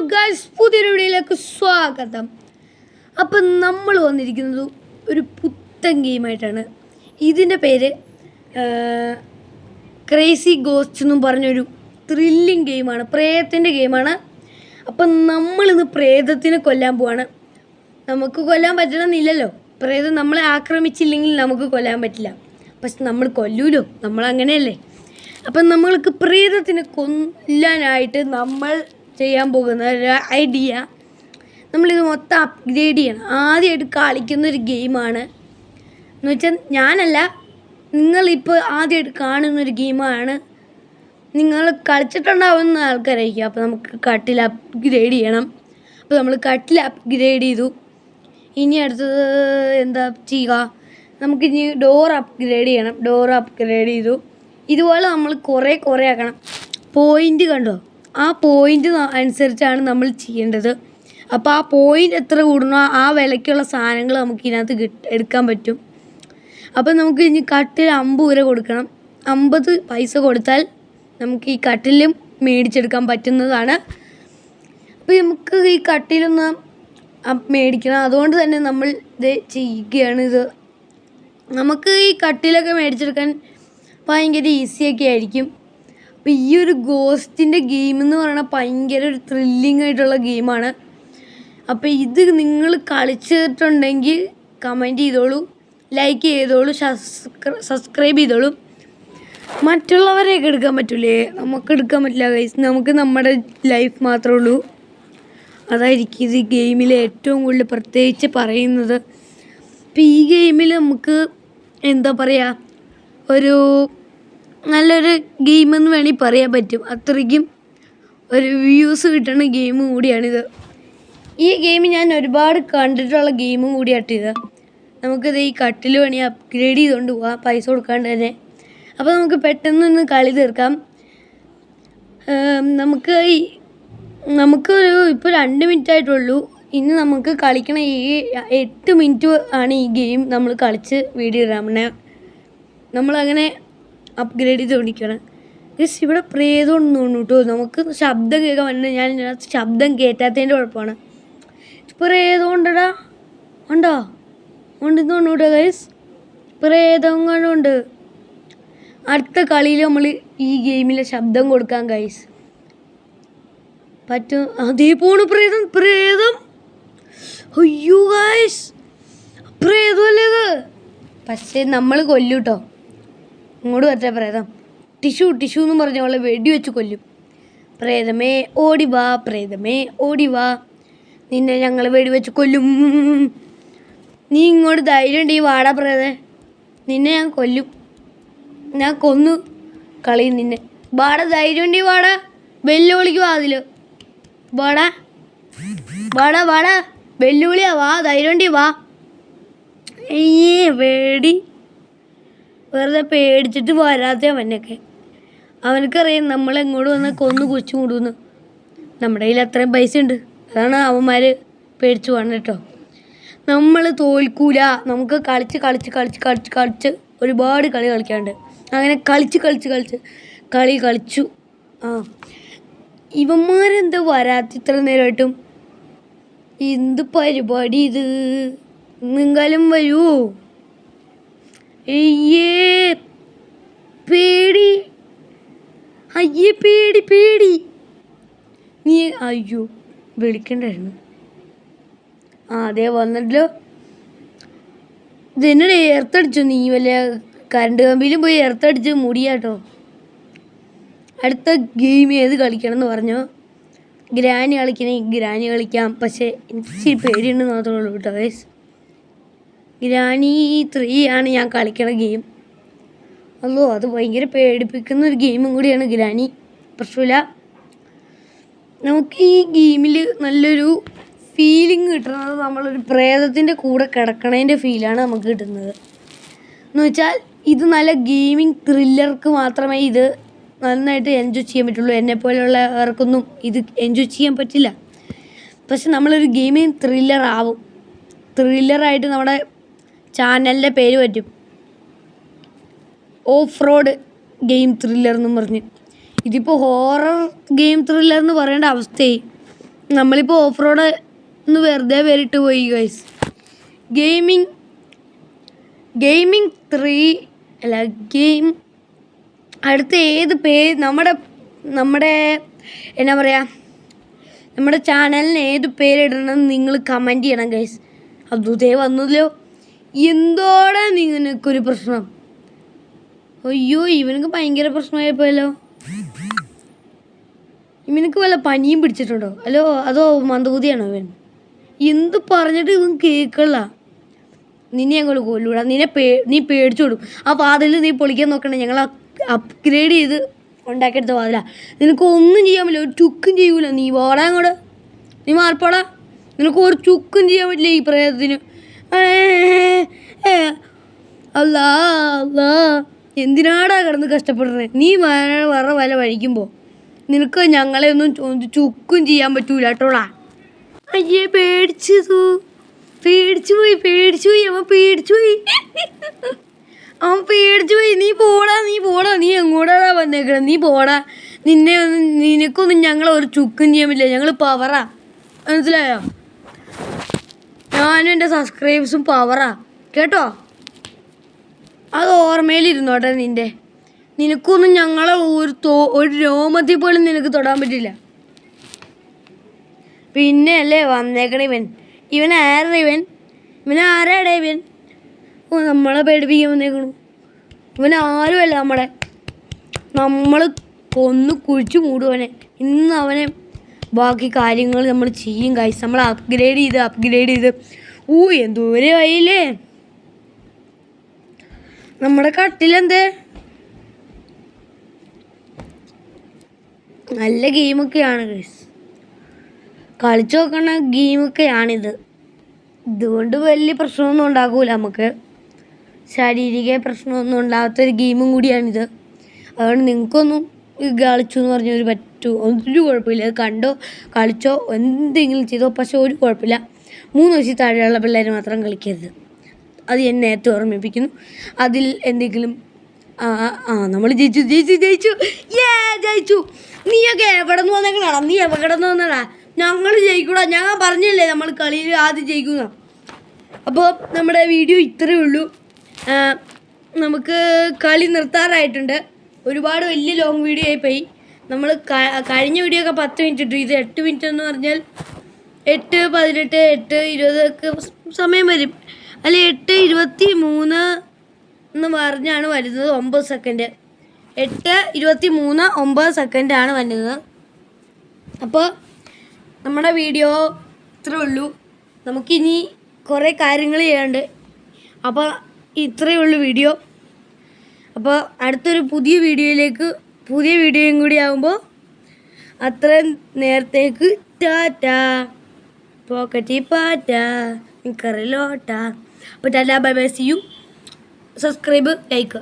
Guys, പുതിയൊരു വീഡിയോയിലേക്ക് സ്വാഗതം. അപ്പം നമ്മൾ വന്നിരിക്കുന്നത് ഒരു പുത്തൻ ഗെയിമായിട്ടാണ്. ഇതിൻ്റെ പേര് ക്രേസി ഗോസ്റ്റ് എന്നും പറഞ്ഞൊരു ത്രില്ലിങ് ഗെയിമാണ്, പ്രേതത്തിൻ്റെ ഗെയിമാണ്. അപ്പം നമ്മളിന്ന് പ്രേതത്തിനെ കൊല്ലാൻ പോവാണ്. നമുക്ക് കൊല്ലാൻ പറ്റണമെന്നില്ലല്ലോ, പ്രേതം നമ്മളെ ആക്രമിച്ചില്ലെങ്കിൽ നമുക്ക് കൊല്ലാൻ പറ്റില്ല. പക്ഷെ നമ്മൾ കൊല്ലൂലോ, നമ്മളങ്ങനെയല്ലേ. അപ്പം നമ്മൾക്ക് പ്രേതത്തിനെ കൊല്ലാനായിട്ട് നമ്മൾ ചെയ്യാൻ പോകുന്ന ഒരു ഐഡിയ, നമ്മളിത് മൊത്തം അപ്ഗ്രേഡ് ചെയ്യണം. ആദ്യമായിട്ട് കളിക്കുന്നൊരു ഗെയിമാണ് എന്ന് വെച്ചാൽ ഞാനല്ല, നിങ്ങളിപ്പോൾ ആദ്യമായിട്ട് കാണുന്നൊരു ഗെയിമാണ്. നിങ്ങൾ കളിച്ചിട്ടുണ്ടാവുന്ന ആൾക്കാരായിരിക്കും. അപ്പോൾ നമുക്ക് കട്ടിൽ അപ്ഗ്രേഡ് ചെയ്യണം. അപ്പോൾ നമ്മൾ കട്ടിൽ അപ്ഗ്രേഡ് ചെയ്തു. ഇനി അടുത്തത് എന്താ ചെയ്യുക, നമുക്കിനി ഡോർ അപ്ഗ്രേഡ് ചെയ്യണം. ഡോർ അപ്ഗ്രേഡ് ചെയ്തു. ഇതുപോലെ നമ്മൾ കുറേ ആക്കണം. പോയിൻ്റ് കണ്ടോ, ആ പോയിൻ്റ് അനുസരിച്ചാണ് നമ്മൾ ചെയ്യേണ്ടത്. അപ്പോൾ ആ പോയിൻ്റ് എത്ര കൂടുന്നോ ആ വിലയ്ക്കുള്ള സാധനങ്ങൾ നമുക്ക് ഇതിനകത്ത് എടുക്കാൻ പറ്റും. അപ്പോൾ നമുക്ക് ഇനി കട്ടിൽ 50 വരെ കൊടുക്കണം. 50 പൈസ കൊടുത്താൽ നമുക്ക് ഈ കട്ടിലും മേടിച്ചെടുക്കാൻ പറ്റുന്നതാണ്. അപ്പോൾ നമുക്ക് ഈ കട്ടിലൊന്ന് മേടിക്കണം. അതുകൊണ്ട് തന്നെ നമ്മൾ ഇത് ചെയ്യുകയാണ്. നമുക്ക് ഈ കട്ടിലൊക്കെ മേടിച്ചെടുക്കാൻ ഭയങ്കര ഈസിയൊക്കെ ആയിരിക്കും. അപ്പോൾ ഈ ഒരു ഗോസ്റ്റിൻ്റെ ഗെയിം എന്ന് പറയുന്നത് ഭയങ്കര ഒരു ത്രില്ലിംഗ് ആയിട്ടുള്ള ഗെയിമാണ്. അപ്പോൾ ഇത് നിങ്ങൾ കളിച്ചിട്ടുണ്ടെങ്കിൽ കമൻറ്റ് ചെയ്തോളൂ, ലൈക്ക് ചെയ്തോളൂ, സബ്സ്ക്രൈബ് ചെയ്തോളൂ. മറ്റുള്ളവരെയൊക്കെ എടുക്കാൻ പറ്റില്ലേ, നമുക്ക് എടുക്കാൻ പറ്റില്ല ഗൈസ്. നമുക്ക് നമ്മുടെ ലൈഫ് മാത്രമേ ഉള്ളൂ. അതായിരിക്കും ഇത് ഗെയിമിലെ ഏറ്റവും കൂടുതൽ പ്രത്യേകിച്ച് പറയുന്നത്. അപ്പോൾ ഈ ഗെയിമിൽ നമുക്ക് എന്താ പറയുക, ഒരു നല്ലൊരു ഗെയിമെന്ന് വേണമെങ്കിൽ പറയാൻ പറ്റും. അത്രയ്ക്കും ഒരു വ്യൂസ് കിട്ടുന്ന ഗെയിം കൂടിയാണിത്. ഈ ഗെയിം ഞാൻ ഒരുപാട് കണ്ടിട്ടുള്ള ഗെയിമും കൂടിയായിട്ടിത്. നമുക്കിത് ഈ കട്ടിൽ വേണമെങ്കിൽ അപ്ഗ്രേഡ് ചെയ്തുകൊണ്ട് പോകാം, പൈസ കൊടുക്കാണ്ട് തന്നെ. അപ്പോൾ നമുക്ക് പെട്ടെന്നൊന്ന് കളി തീർക്കാം. നമുക്കൊരു ഇപ്പോൾ 2 മിനിറ്റ് ആയിട്ടുള്ളൂ. ഇനി നമുക്ക് കളിക്കണ ഈ 8 മിനിറ്റ് ആണ് ഈ ഗെയിം നമ്മൾ കളിച്ച് വീഡിയോ ഇടാൻ. നമ്മളങ്ങനെ അപ്ഗ്രേഡ് ചെയ്തുകൊണ്ടിരിക്കുകയാണ്. ഇവിടെ പ്രേതം ഉണ്ടെന്ന് കേട്ടോ. നമുക്ക് ശബ്ദം കേൾക്കാൻ പറ്റുന്നത്, ഞാൻ ഇതിനകത്ത് ശബ്ദം കയറ്റാത്തതിൻ്റെ കുഴപ്പമാണ്. പ്രേതം ഉണ്ടടാ, ഉണ്ടോ? ഉണ്ടെന്ന് തോന്നൂട്ടോ ഗൈസ്, പ്രേതം കണ്ടുണ്ട്. അടുത്ത കളിയിൽ നമ്മൾ ഈ ഗെയിമിലെ ശബ്ദം കൊടുക്കാം ഗൈസ്. പറ്റും. അതേ പോണു പ്രേതം. അയ്യോ ഗൈസ്, പ്രേതമല്ലേ ഇത്. പക്ഷേ നമ്മൾ കൊല്ലൂട്ടോ. ഇങ്ങോട്ട് പറ്റാ പ്രേതം. ടിഷ്യൂ എന്ന് പറഞ്ഞ അവളെ വെടിവെച്ച് കൊല്ലും. പ്രേതമേ ഓടി വാ, പ്രേതമേ ഓടി വാ, നിന്നെ ഞങ്ങൾ വെടിവെച്ച് കൊല്ലും. നീ ഇങ്ങോട്ട് ധൈര്യം ഉണ്ടെങ്കിൽ വാടാ പ്രേതേ, നിന്നെ ഞാൻ കൊല്ലും. ഞാൻ കൊന്നു കളയും നിന്നെ. വാടാ, ധൈര്യം ഉണ്ടെങ്കിൽ വാടാ, വെല്ലുവിളിക്ക് വാ. അതിൽ വാടാ, വെല്ലുവിളിയാ, വാ, ധൈര്യം ഉണ്ടെങ്കിൽ വാ. വേടി വെറുതെ പേടിച്ചിട്ട് വരാത്ത അവനൊക്കെ. അവനക്കറിയാം നമ്മളെങ്ങോട്ട് വന്നാൽ കൊന്നു കുഴിച്ചു കൂടുന്നു. നമ്മുടെ കയ്യിൽ അത്രയും പൈസ ഉണ്ട്, അതാണ് അവന്മാർ പേടിച്ചു പോകണം കേട്ടോ. നമ്മൾ തോൽക്കൂല. നമുക്ക് കളിച്ച് ഒരുപാട് കളി കളിക്കാണ്ട്. അങ്ങനെ കളിച്ചു. ഇവന്മാരെന്താ വരാത്ത ഇത്ര നേരമായിട്ടും? എന്ത് പരിപാടി ഇത്? നിങ്ങളും വരുമോ? പേടി. നീ അയ്യോ വിളിക്കണ്ടായിരുന്നു. അതെ വന്നിട്ടല്ലോ. ഇതെന്നോട് എർത്തടിച്ചു. നീ വല്ല കറണ്ട് കമ്പിയിലും പോയി എർത്തടിച്ച് മുടിയാട്ടോ. അടുത്ത ഗെയിം ഏത് കളിക്കണം എന്ന് പറഞ്ഞോ? ഗ്രാനി കളിക്കണമെങ്കിൽ ഗ്രാനി കളിക്കാം. പക്ഷേ എനിക്ക് പേടിയുണ്ടെന്ന് മാത്രമേ ഉള്ളൂ കേട്ടോ ഗൈസ്. ഗ്രാനി 3 ആണ് ഞാൻ കളിക്കണ ഗെയിം. അല്ലോ, അത് ഭയങ്കര പേടിപ്പിക്കുന്ന ഒരു ഗെയിമും കൂടിയാണ് ഗ്രാനി. പ്രശ്നമില്ല. നമുക്ക് ഈ ഗെയിമിൽ നല്ലൊരു ഫീലിംഗ് കിട്ടുന്നത് നമ്മളൊരു പ്രേതത്തിൻ്റെ കൂടെ കിടക്കണതിൻ്റെ ഫീലാണ് നമുക്ക് കിട്ടുന്നത്. എന്ന് വെച്ചാൽ ഇത് നല്ല ഗെയിമിങ് ത്രില്ലർക്ക് മാത്രമേ ഇത് നന്നായിട്ട് എൻജോയ് ചെയ്യാൻ പറ്റുള്ളൂ. എന്നെപ്പോലെയുള്ളവർക്കൊന്നും ഇത് എൻജോയ് ചെയ്യാൻ പറ്റില്ല. പക്ഷെ നമ്മളൊരു ഗെയിമിങ് ത്രില്ലറായിട്ട് നമ്മുടെ ചാനലിൻ്റെ പേര് പറ്റും, ഓഫ് റോഡ് ഗെയിം ത്രില്ലർ എന്നും പറഞ്ഞ്. ഇതിപ്പോൾ ഹോറർ ഗെയിം ത്രില്ലർ എന്ന് പറയേണ്ട അവസ്ഥയായി. നമ്മളിപ്പോൾ ഓഫ് റോഡ് ഒന്ന് വെറുതെ പേരിട്ട് പോയി ഗൈസ്. ഗെയിമിംഗ് 3 അല്ല ഗെയിം അടുത്ത ഏത് പേര് നമ്മുടെ എന്നാ പറയുക, നമ്മുടെ ചാനലിന് ഏത് പേരിടണമെന്ന് നിങ്ങൾ കമൻറ്റ് ചെയ്യണം ഗൈസ്. അതുതേ വന്നല്ലോ. എന്തോടെ നിനക്കൊരു പ്രശ്നം? അയ്യോ, ഇവനക്ക് ഭയങ്കര പ്രശ്നമായിപ്പോയല്ലോ. ഇവനക്ക് വല്ല പനിയും പിടിച്ചിട്ടുണ്ടോ? അതോ മന്ദബുദ്ധിയാണോ ഇവൻ? എന്ത് പറഞ്ഞിട്ട് ഇവൻ കേൾക്കല്ല. നിന്നെ ഞങ്ങൾ കൊല്ലൂടാ. നീ പേടിച്ചു കൊടുക്കും. ആ വാതിൽ നീ പൊളിക്കാൻ നോക്കണേ. ഞങ്ങൾ അപ്ഗ്രേഡ് ചെയ്ത് ഉണ്ടാക്കിയെടുത്ത വാതിലാ. നിനക്ക് ഒന്നും ചെയ്യാൻ പറ്റില്ല, ഒരു ചുക്കും ചെയ്യൂല. നീ പോടാ അങ്ങോട്ട്, നീ മാറിപ്പോടാ. നിനക്ക് ഒരു ചുക്കും ചെയ്യാൻ പറ്റില്ല ഈ പ്രേതത്തിന്. അല്ലാ അല്ലാ, എന്തിനാടാ കിടന്ന് കഷ്ടപ്പെടുന്നത്? നീ വേറെ വല വഴിക്കുമ്പോൾ നിനക്ക് ഞങ്ങളെ ഒന്നും ചുക്കും ചെയ്യാൻ പറ്റൂല കേട്ടോടാ. അയ്യേ, പേടിച്ചു പോയി അവൻ പേടിച്ചു പോയി. നീ പോടാ. നീ എങ്ങോട്ടാ വന്നേക്കണം? നീ പോടാ. നിനക്കൊന്നും ഞങ്ങളെ ഒരു ചുക്കും ചെയ്യാൻ പറ്റില്ല. ഞങ്ങൾ പവറാ, മനസ്സിലായോ? ഞാനും എൻ്റെ സബ്സ്ക്രൈബേഴ്സും പവറാ കേട്ടോ. അത് ഓർമ്മയിലിരുന്നോട്ടെ. നിനക്കൊന്നും ഞങ്ങളെ ഒരു രോമത്തിൽ പോലും നിനക്ക് തൊടാൻ പറ്റില്ല. പിന്നെ അല്ലേ വന്നേക്കണ ഇവൻ ആരാടേ ഇവൻ? നമ്മളെ പേടിപ്പിക്കാൻ വന്നേക്കണു. ഇവൻ ആരുമല്ല. നമ്മൾ കൊന്ന് കുഴിച്ചു മൂടുവനെ. ഇന്ന് അവനെ ബാക്കി കാര്യങ്ങൾ നമ്മൾ ചെയ്യും ഗൈസ്. നമ്മൾ അപ്ഗ്രേഡ് ചെയ്ത് എന്തോരം ആയില്ലേ. നമ്മുടെ കട്ടിലെന്തേ? നല്ല ഗെയിമൊക്കെയാണ് ഗൈസ്, കളിച്ചു നോക്കണ ഗെയിമൊക്കെയാണിത്. ഇതുകൊണ്ട് വലിയ പ്രശ്നമൊന്നും ഉണ്ടാകൂല. നമുക്ക് ശാരീരിക പ്രശ്നമൊന്നും ഉണ്ടാകാത്തൊരു ഗെയിമും കൂടിയാണിത്. അതുകൊണ്ട് നിങ്ങൾക്കൊന്നും കളിച്ചു എന്ന് പറഞ്ഞാൽ ഒരു കുഴപ്പമില്ല. അത് കണ്ടോ കളിച്ചോ എന്തെങ്കിലും ചെയ്തോ, പക്ഷെ ഒരു കുഴപ്പമില്ല. 3 വയസ്സിൽ താഴെയുള്ള പിള്ളേർ മാത്രം കളിക്കരുത്. അത് ഞാൻ നേരത്തെ ഓർമ്മിപ്പിക്കുന്നു. അതിൽ എന്തെങ്കിലും നമ്മൾ ജയിച്ചു. നീയൊക്കെ എവിടെ നിന്ന് വന്നേക്കണാടാ? നീ എവിടെ നിന്ന് വന്നടാ? ഞങ്ങൾ ജയിക്കൂടാ. ഞാൻ പറഞ്ഞില്ലേ നമ്മൾ കളിയിൽ ആദ്യം ജയിക്കുന്ന. അപ്പോൾ നമ്മുടെ വീഡിയോ ഇത്രയേ ഉള്ളൂ. നമുക്ക് കളി നിർത്താറായിട്ടുണ്ട്. ഒരുപാട് വലിയ ലോങ് വീഡിയോ ആയിപ്പോയി. നമ്മൾ കഴിഞ്ഞ വീഡിയോ ഒക്കെ 10 മിനിറ്റ് ഇട്ടു. ഇത് 8 മിനിറ്റ് എന്ന് പറഞ്ഞാൽ 8, 18, 8, 20 ഒക്കെ സമയം വരും. അല്ല 8:23 എന്ന് പറഞ്ഞാണ് വരുന്നത്. 9 സെക്കൻഡ്. 8:23 9 സെക്കൻഡാണ് വരുന്നത്. അപ്പോൾ നമ്മുടെ വീഡിയോ ഇത്രേ ഉള്ളൂ. നമുക്കിനി കുറേ കാര്യങ്ങൾ ചെയ്യാനുണ്ട്. അപ്പോൾ ഇത്രയേ ഉള്ളൂ വീഡിയോ. അപ്പോൾ അടുത്തൊരു പുതിയ വീഡിയോയും കൂടി ആകുമ്പോൾ അത്രയും നേരത്തേക്ക് ടാറ്റാ പോക്കറ്റി പാറ്റാ നിക്കറിലോട്ടാ. അപ്പോൾ ടാറ്റാ bye bye, see you. Subscribe, like.